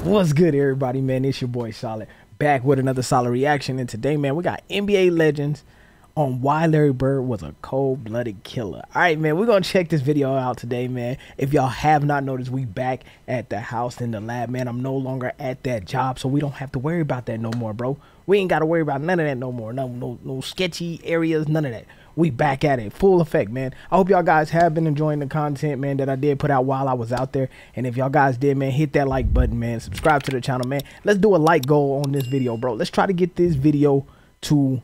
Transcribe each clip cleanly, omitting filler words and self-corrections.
What's good, everybody, man? It's your boy Solid, back with another Solid reaction. And today, man, we got NBA legends on why Larry Bird was a cold-blooded killer. All right, man, we're gonna check this video out today, man. If y'all have not noticed, we back at the house in the lab, man. I'm no longer at that job, so we don't have to worry about that no more, bro. We ain't got to worry about none of that no more. No sketchy areas, none of that. We back at it, full effect, man. I hope y'all guys have been enjoying the content, man, that I did put out while I was out there. And if y'all guys did, man, hit that like button, man. Subscribe to the channel, man. Let's do a like goal on this video, bro. Let's try to get this video to,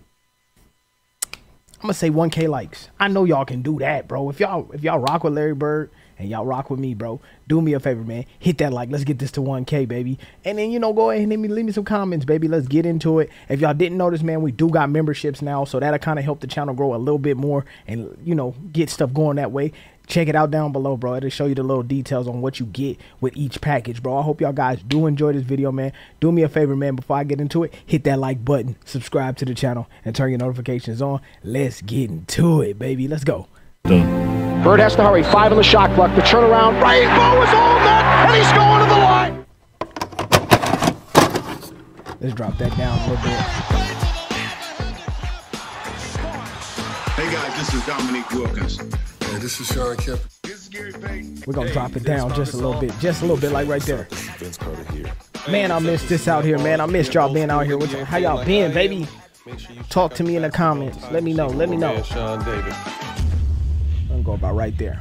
I'm gonna say 1K likes. I know y'all can do that, bro. If y'all rock with Larry Bird and y'all rock with me, bro, do me a favor, man. Hit that like. Let's get this to 1K, baby. And then, you know, go ahead and leave me some comments, baby. Let's get into it. If y'all didn't notice, man, we do got memberships now, so that'll kind of help the channel grow a little bit more and, you know, get stuff going that way. Check it out down below, bro. It'll show you the little details on what you get with each package, bro. I hope y'all guys do enjoy this video, man. Do me a favor, man. Before I get into it, hit that like button, subscribe to the channel, and turn your notifications on. Let's get into it, baby. Let's go. Bird has to hurry. 5 on the shot clock. The turnaround. Rainbow is all net, and he's going to the line. Let's drop that down a little bit. Hey guys, this is Dominique Wilkins. Hey, this is Sean Kemp. We're gonna drop it down just a little bit, like right there. Man, I missed this out here, man. I missed y'all being out here with y'all. How y'all been, baby? Talk to me in the comments. Let me know. I'm gonna go about right there.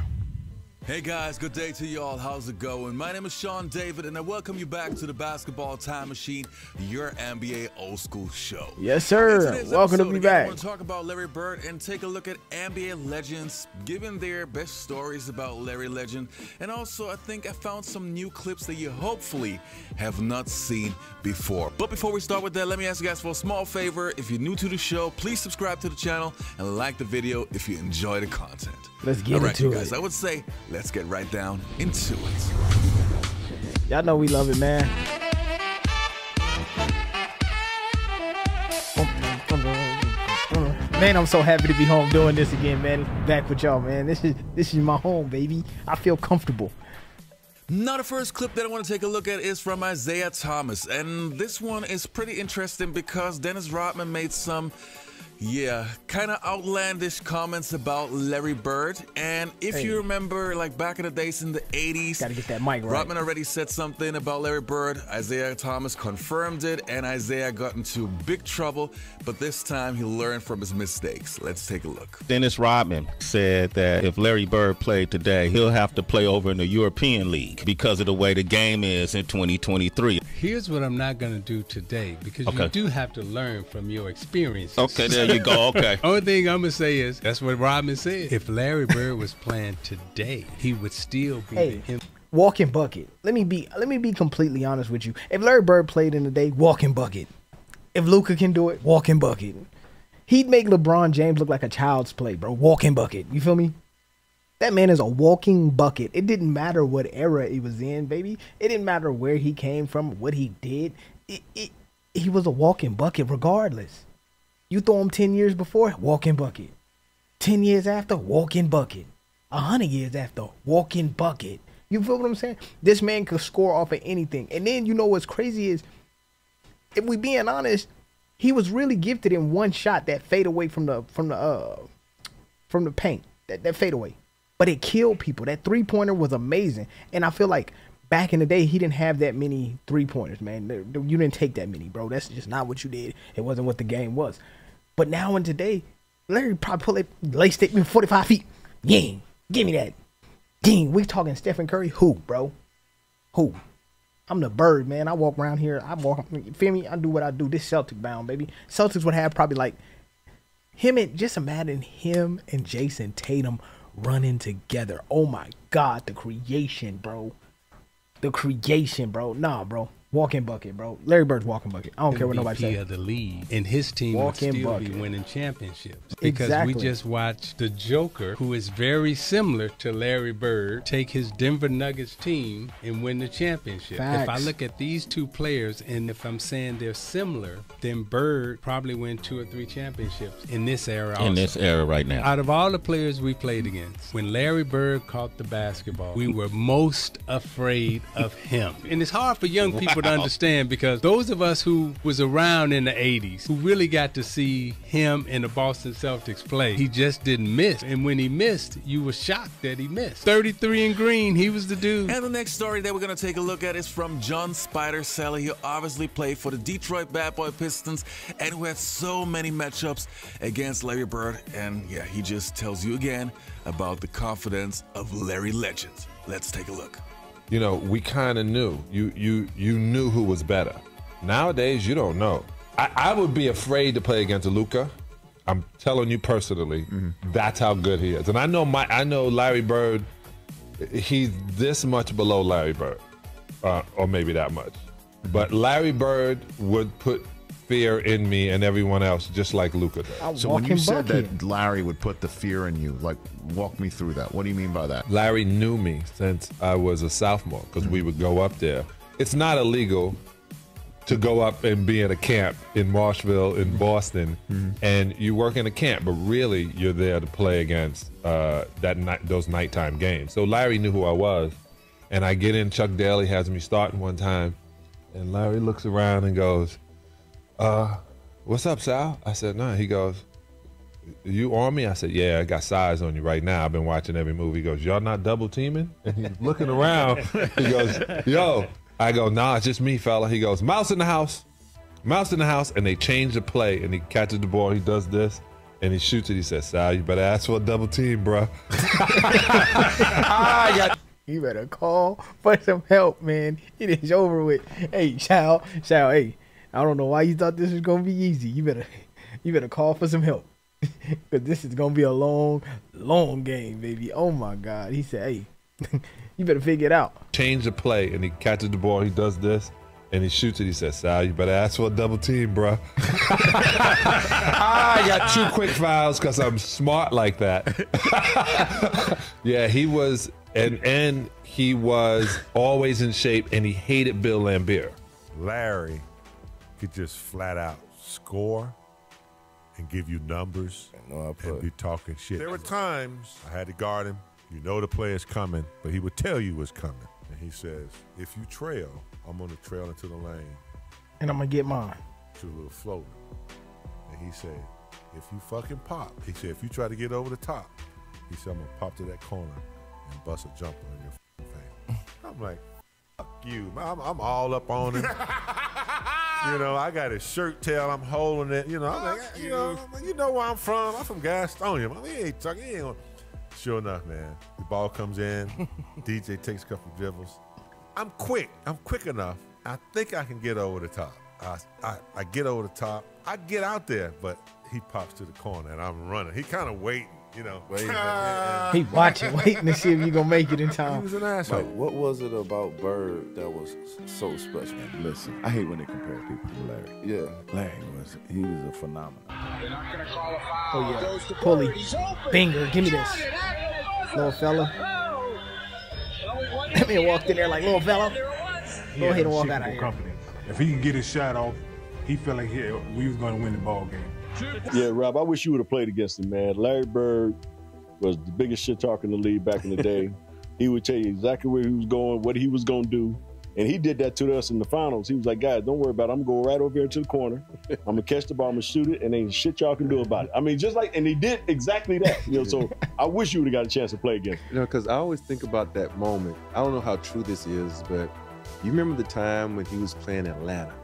Hey guys, good day to y'all. How's it going? My name is Sean David, and I welcome you back to the Basketball Time Machine, your NBA old school show. Yes, sir. Welcome to be back. I want to talk about Larry Bird and take a look at NBA legends, giving their best stories about Larry Legend. And also, I think I found some new clips that you hopefully have not seen before. But before we start with that, let me ask you guys for a small favor. If you're new to the show, please subscribe to the channel and like the video if you enjoy the content. Let's get into it. Guys, I would say let's get right down into it. Y'all know we love it, man. Man, I'm so happy to be home doing this again, man. Back with y'all, man. This is my home, baby. I feel comfortable. Now, the first clip that I want to take a look at is from Isaiah Thomas, and this one is pretty interesting because Dennis Rodman made some kind of outlandish comments about Larry Bird. And if you remember, like back in the days in the 80s, gotta get that mic right. Rodman already said something about Larry Bird. Isaiah Thomas confirmed it, and Isaiah got into big trouble, but this time he learned from his mistakes. Let's take a look. Dennis Rodman said that if Larry Bird played today, he'll have to play over in the European League because of the way the game is in 2023. Here's what I'm not going to do today, because you do have to learn from your experiences. Okay, there you go. Okay. Only thing I'm going to say is, that's what Rodman said. If Larry Bird was playing today, he would still be the walking bucket. Let me be completely honest with you. If Larry Bird played in the day, walking bucket. If Luka can do it, walking bucket. He'd make LeBron James look like a child's play, bro. Walking bucket. You feel me? That man is a walking bucket. It didn't matter what era he was in, baby. It didn't matter where he came from, what he did. He was a walking bucket regardless. You throw him 10 years before, walking bucket. 10 years after, walking bucket. 100 years after, walking bucket. You feel what I'm saying? This man could score off of anything. And then, you know what's crazy is, if we being honest, he was really gifted in one shot, that fade away from the paint. That fade away. But it killed people. That three-pointer was amazing. And I feel like back in the day, he didn't have that many three-pointers, man. You didn't take that many, bro. That's just not what you did. It wasn't what the game was. But now and today, Larry probably pull it, lace stick me 45 feet. Yeah, give me that. Ding, we talking Stephen Curry? Who, bro? Who? I'm the Bird, man. I walk around here. You feel me? I do what I do. This Celtic bound, baby. Celtics would have probably like him and just imagine him and Jason Tatum running together. Oh my God, the creation, bro. The creation, bro. Nah, bro. Walking bucket, bro. Larry Bird's walking bucket. I don't care what nobody says. Of the league, and his team would still be winning championships because we just watched the Joker, who is very similar to Larry Bird, take his Denver Nuggets team and win the championship. Facts. If I look at these two players, and if I'm saying they're similar, then Bird probably win 2 or 3 championships in this era. In this era right now. Out of all the players we played against, when Larry Bird caught the basketball, we were most afraid of him. And it's hard for young people to understand, because those of us who was around in the 80s, who really got to see him and the Boston Celtics play, he just didn't miss. And when he missed, you were shocked that he missed. 33 and green, he was the dude. And the next story that we're going to take a look at is from John Spider Sally. He obviously played for the Detroit Bad Boy Pistons and who had so many matchups against Larry Bird. And yeah, he just tells you again about the confidence of Larry Legend. Let's take a look. You know, we kind of knew. You knew who was better. Nowadays, you don't know. I would be afraid to play against Luka. I'm telling you personally, that's how good he is. And I know Larry Bird, he's this much below Larry Bird, or maybe that much. But Larry Bird would put fear in me and everyone else, just like Luka does. So when you said that Larry would put the fear in you, like, walk me through that. What do you mean by that? Larry knew me since I was a sophomore, because we would go up there. It's not illegal to go up and be at a camp in Marshville, in Boston, and you work in a camp, but really you're there to play against those nighttime games. So Larry knew who I was, and I get in, Chuck Daly has me starting one time, and Larry looks around and goes, what's up, Sal? I said, nah. He goes, you on me? I said, yeah, I got size on you right now. I've been watching every movie. He goes, y'all not double teaming? And he's looking around. He goes, yo. I go, nah, it's just me, fella. He goes, mouse in the house. Mouse in the house. And they change the play. And he catches the ball. He does this. And he shoots it. He says, Sal, you better ask for a double team, bro. You better call for some help, man. It is over with. Hey, Sal, hey. I don't know why you thought this was gonna be easy. You better call for some help, because this is gonna be a long game, baby. Oh my God. He said, hey, you better figure it out. Change the play, and he catches the ball. He does this, and he shoots it. He says, Sal, you better ask for a double team, bro. I got 2 quick fouls because I'm smart like that. Yeah, he was, and he was always in shape, and he hated Bill Laimbeer. Larry could just flat out score and give you numbers and be talking shit. There were times I had to guard him. You know the player's coming, but he would tell you what's coming. And he says, if you trail, I'm going to trail into the lane. And I'm going to get mine. To a little floater. And he said, if you fucking pop, he said, if you try to get over the top, he said, I'm going to pop to that corner and bust a jumper in your face. I'm like, fuck you. I'm all up on him. You know, I got his shirt tail. I'm holding it. You know, I'm like, you know where I'm from. I'm from Gastonia. I mean, he ain't talking. He ain't gonna. Sure enough, man. The ball comes in. DJ takes a couple dribbles. I'm quick. I'm quick enough. I think I can get over the top. I get over the top. I get out there, but he pops to the corner, and I'm running. He kind of waiting. You know, he watching, waiting to see if you gonna make it in time. He was an asshole. Mike, what was it about Bird that was so special? Listen, I hate when they compare people to Larry. Yeah, Larry was a phenomenon. Oh yeah, pulley, finger, give me this, little fella. That man walked in there like, little fella. Go ahead and walk out of here. If he can get his shot off, he felt like we was gonna win the ball game. Yeah, Rob, I wish you would have played against him, man. Larry Bird was the biggest shit talker in the league back in the day. He would tell you exactly where he was going, what he was going to do. And he did that to us in the finals. He was like, guys, don't worry about it. I'm going to go right over here to the corner. I'm going to catch the ball, I'm going to shoot it, and ain't shit y'all can do about it. I mean, just like, and he did exactly that. You know, so I wish you would have got a chance to play against him. You know, because I always think about that moment. I don't know how true this is, but you remember the time when he was playing Atlanta,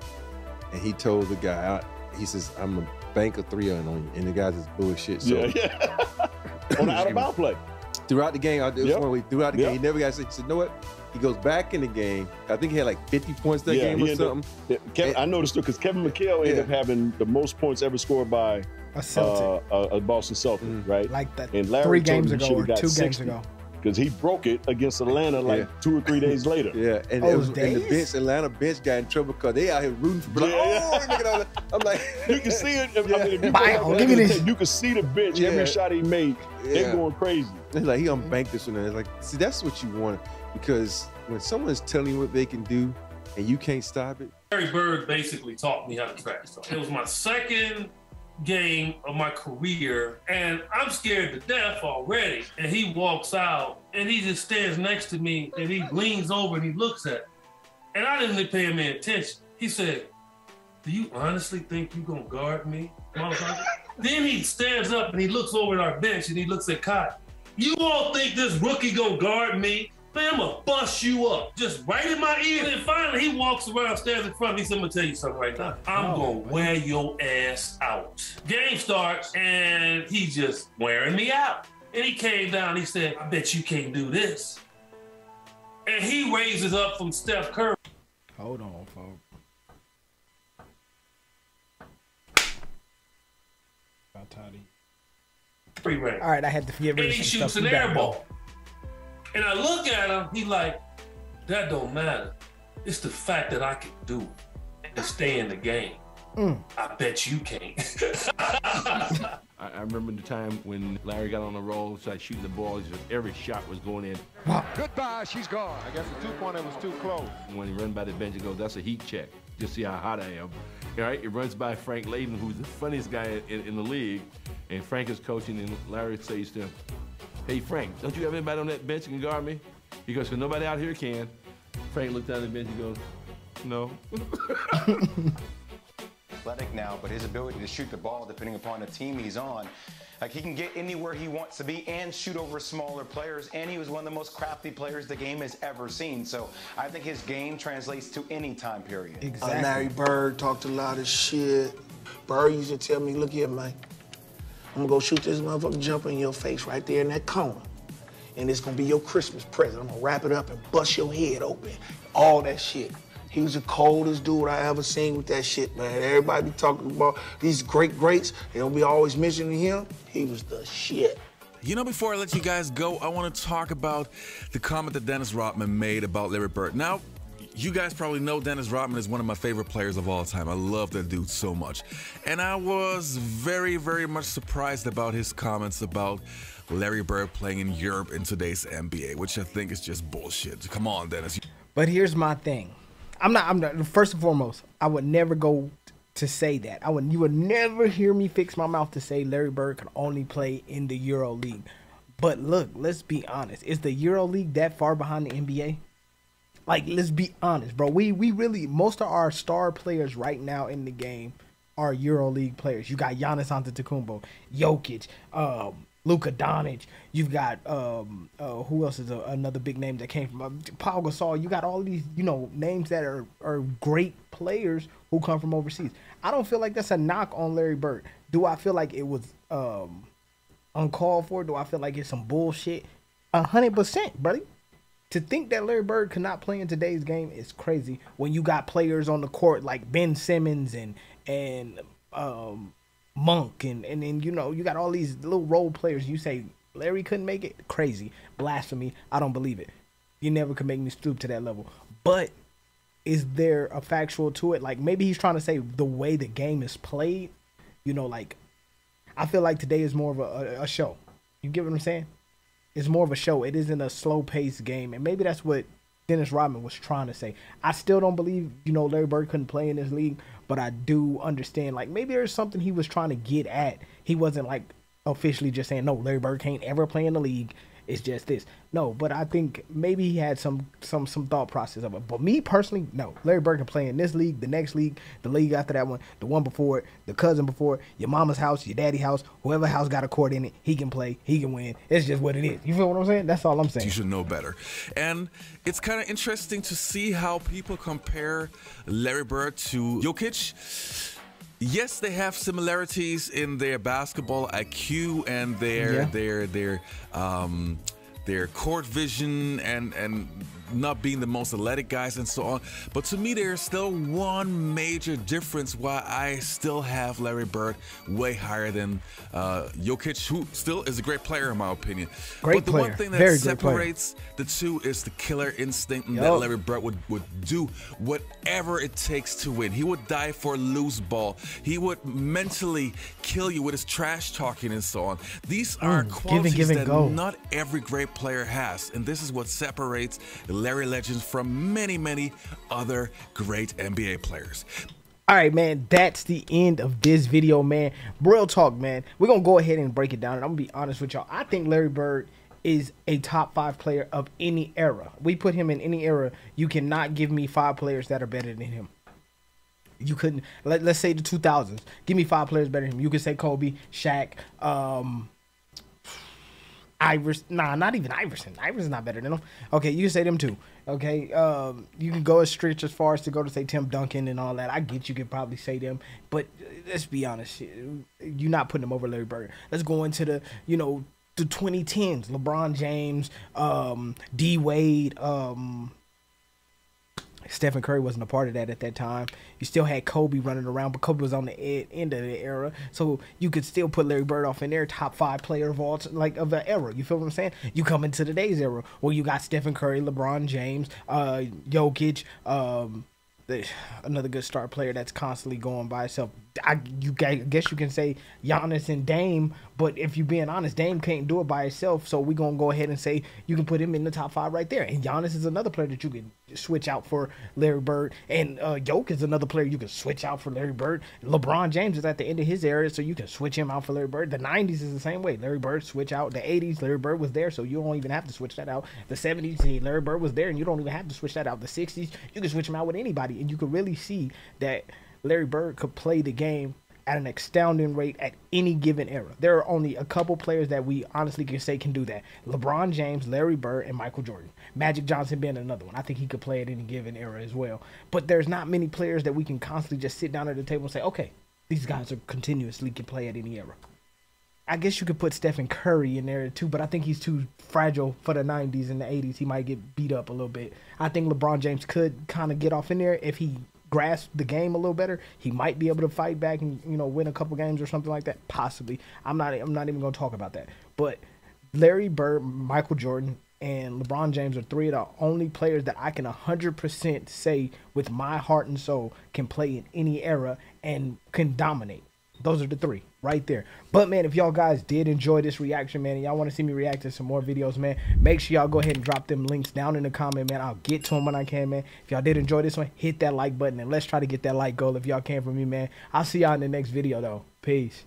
and he told the guy, he says, I'm a bank of 3 on you, and the guy just bullshit. So yeah. On the out-of-bound play. Throughout the game, throughout the game, he never got sick. He said, you know what? He goes back in the game. I think he had like 50 points that game or something. I noticed it because Kevin McHale ended up having the most points ever scored by a Celtic, a Boston Celtic, right? Like that, and Larry 3 games ago or 2 games ago. Because he broke it against Atlanta like 2 or 3 days later. Yeah, and, and the Atlanta bench got in trouble because they out here rooting for I'm like, you can see it. You can see the bench every shot he made. They're going crazy. It's like he unbanked this one. It's like, see, that's what you want, because when someone's telling you what they can do and you can't stop it. Larry Bird basically taught me how to trash talk. It was my second game of my career, and I'm scared to death already. And he walks out, and he just stands next to me, and he leans over and he looks at me. And I didn't really pay him any attention. He said, "Do you honestly think you gonna guard me, motherfucker?" Then he stands up and he looks over at our bench and he looks at Cotton. "You all think this rookie gonna guard me? Man, I'm gonna bust you up." Just right in my ear. And then finally he walks around, stands in front of me. He said, "I'm gonna tell you something right now. I'm gonna wear your ass out." Game starts and he's just wearing me out. And he came down, he said, "I bet you can't do this." And he raises up from Steph Curry. Hold on, folks. All right, I had to get rid and of he some shoots stuff. an air ball. And I look at him, he like, "That don't matter. It's the fact that I can do it and stay in the game. I bet you can't." I remember the time when Larry got on the roll, started shooting the ball. Every shot was going in. Goodbye, she's gone. I guess the two-pointer was too close. When he runs by the bench, he goes, "That's a heat check. Just see how hot I am." All right, he runs by Frank Layden, who's the funniest guy in the league. And Frank is coaching, and Larry says to him, "Hey, Frank, don't you have anybody on that bench that can guard me?" He goes, "Well, nobody out here can." Frank looked down at the bench and goes, "No." Athletic now, but his ability to shoot the ball, depending upon the team he's on, like he can get anywhere he wants to be and shoot over smaller players, and he was one of the most crafty players the game has ever seen. So I think his game translates to any time period. Exactly. LarryBird talked a lot of shit. Bird used to tell me, "Look here, man, I'm gonna go shoot this motherfucker jumper in your face right there in that corner. And it's gonna be your Christmas present. I'm gonna wrap it up and bust your head open." All that shit. He was the coldest dude I ever seen with that shit, man. Everybody be talking about these greats. They don't be always mentioning him. He was the shit. You know, before I let you guys go, I want to talk about the comment that Dennis Rodman made about LarryBird. Now, you guys probably know Dennis Rodman is one of my favorite players of all time. I love that dude so much. And I was very, very much surprised about his comments about LarryBird playing in Europe in today's NBA, which I think is just bullshit. Come on, Dennis. But here's my thing. I'm not, first and foremost, I would never go to say that. You would never hear me fix my mouth to say LarryBird can only play in the Euro League. But look, let's be honest. Is the Euro League that far behind the NBA? Like, let's be honest, bro. We really, most of our star players right now in the game are Euro League players. You got Giannis Antetokounmpo, Jokic, Luka Doncic. You've got who else is another big name that came from Paul Gasol. You got all these, names that are great players who come from overseas. I don't feel like that's a knock on LarryBird. Do I feel like it was uncalled for? Do I feel like it's some bullshit? 100%, buddy. To think that LarryBird cannot play in today's game is crazy when you got players on the court like Ben Simmons and Monk and then you got all these little role players. You say Larry couldn't make it? Crazy. Blasphemy. I don't believe it. You never could make me stoop to that level. But is there a factual to it? Like, maybe he's trying to say the way the game is played. Like, I feel like today is more of a show. You get what I'm saying? It's more of a show. It isn't a slow-paced game. And maybe that's what Dennis Rodman was trying to say. I still don't believe, LarryBird couldn't play in this league, but I do understand, like, maybe there's something he was trying to get at. He wasn't, like, officially just saying, no, LarryBird can't ever play in the league. It's just this. No, but I think maybe he had some thought process of it. But me personally, no. LarryBird can play in this league, the next league, the league after that one, the one before it, the cousin before it, your mama's house, your daddy's house, whoever house got a court in it, he can play, he can win. It's just what it is. You feel what I'm saying? That's all I'm saying. You should know better. And it's kind of interesting to see how people compare LarryBird to Jokic. Yes, they have similarities in their basketball IQ and their court vision and not being the most athletic guys and so on. But to me, there's still one major difference why I still have LarryBird way higher than Jokic, who still is a great player in my opinion. Great but the player. one thing that Very separates the two is the killer instinct, and that LarryBird would do whatever it takes to win. He would die for a loose ball. He would mentally kill you with his trash talking and so on. These are qualities that not every great player has, and this is what separates the Larry Legends from many, many other great NBA players. All right, man, that's the end of this video, man. Real talk, man. We're going to go ahead and break it down, and I'm going to be honest with y'all. I think LarryBird is a top 5 player of any era. We put him in any era. You cannot give me 5 players that are better than him. You couldn't. Let's say the 2000s. Give me 5 players better than him. You could say Kobe, Shaq, Iverson. Nah, not even Iverson. Iverson's not better than him. Okay, you can say them too. Okay, you can go a stretch as far as to go to say Tim Duncan and all that. I get you could probably say them, but let's be honest. You're not putting them over Larry Bird. Let's go into the the 2010s. LeBron James, D Wade, Stephen Curry wasn't a part of that at that time. You still had Kobe running around, but Kobe was on the end of the era, so you could still put Larry Bird off in there, top 5 player of all of the era. You feel what I'm saying? You come into today's era where you got Stephen Curry, LeBron James, Jokic, another good star player that's constantly going by itself. I guess you can say Giannis and Dame, but if you're being honest, Dame can't do it by himself, so we're going to go ahead and say you can put him in the top 5 right there. And Giannis is another player that you can switch out for Larry Bird, and Jokic is another player you can switch out for Larry Bird. LeBron James is at the end of his era, so you can switch him out for Larry Bird. The 90s is the same way. Larry Bird switch out. The 80s, Larry Bird was there, so you don't even have to switch that out. The 70s, Larry Bird was there, and you don't even have to switch that out. The 60s, you can switch him out with anybody, and you can really see that Larry Bird could play the game at an astounding rate at any given era. There are only a couple players that we honestly can say can do that. LeBron James, Larry Bird, and Michael Jordan. Magic Johnson being another one. I think he could play at any given era as well. But there's not many players that we can constantly just sit down at the table and say, okay, these guys are continuously can play at any era. I guess you could put Stephen Curry in there too, but I think he's too fragile for the 90s and the 80s. He might get beat up a little bit. I think LeBron James could kind of get off in there if he grasp the game a little better. He might be able to fight back and win a couple games or something like that. Possibly. I'm not even going to talk about that. But Larry Bird, Michael Jordan, and LeBron James are 3 of the only players that I can 100% say with my heart and soul can play in any era and can dominate. Those are the 3 right there. But man, if y'all guys did enjoy this reaction, man, and y'all want to see me react to some more videos, man, make sure y'all go ahead and drop them links down in the comment, man. I'll get to them when I can, man. If y'all did enjoy this one, hit that like button and let's try to get that like goal if y'all can for me, man. I'll see y'all in the next video though. Peace.